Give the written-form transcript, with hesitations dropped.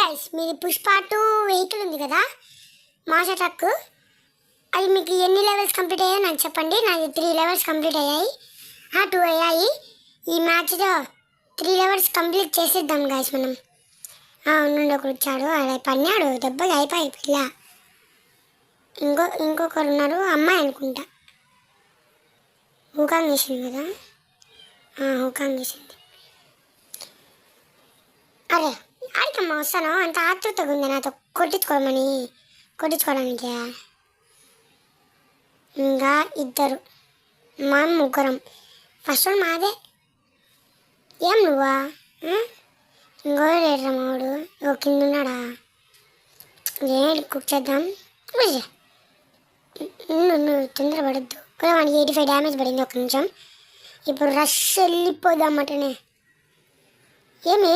Guys మీది Pushpa 2 vehicle ఉంది కదా మాషా ట్రక్. అది మీకు ఎన్ని లెవెల్స్ కంప్లీట్ అయ్యాయో నాకు చెప్పండి. నాది 3 లెవెల్స్ కంప్లీట్ అయ్యాయి, 2 అయ్యాయి. ఈ మ్యాచ్లో 3 లెవెల్స్ కంప్లీట్ చేసేద్దాం గైస్ మనం. ఉండి ఒకడు వచ్చాడు, అలా పన్నాడు దెబ్బకి అయిపోయి పిల్ల. ఇంకొకరు ఉన్నారు, అమ్మాయి అనుకుంటా. హూకాంగ్ చేసింది కదా, హూకాంగ్ చేసింది. అరే ఆడికమ్మా వస్తాను, అంత ఆతృతగా ఉంది నాతో కొట్టించుకోవడానికి. ఇంకా ఇద్దరు, మనం ముగ్గురం. ఫస్ట్ వన్ మాదే. ఏం నువ్వా? ఇంకో రేట్రా మావాడు కింద ఉన్నాడా? ఏం కుక్ చేద్దాం. నువ్వు తొందరపడద్దు కదా. మనకి 85 డ్యామేజ్ పడింది. ఒక నిమిషం, ఇప్పుడు రష్ వెళ్ళిపోదాం అటనే. ఏమి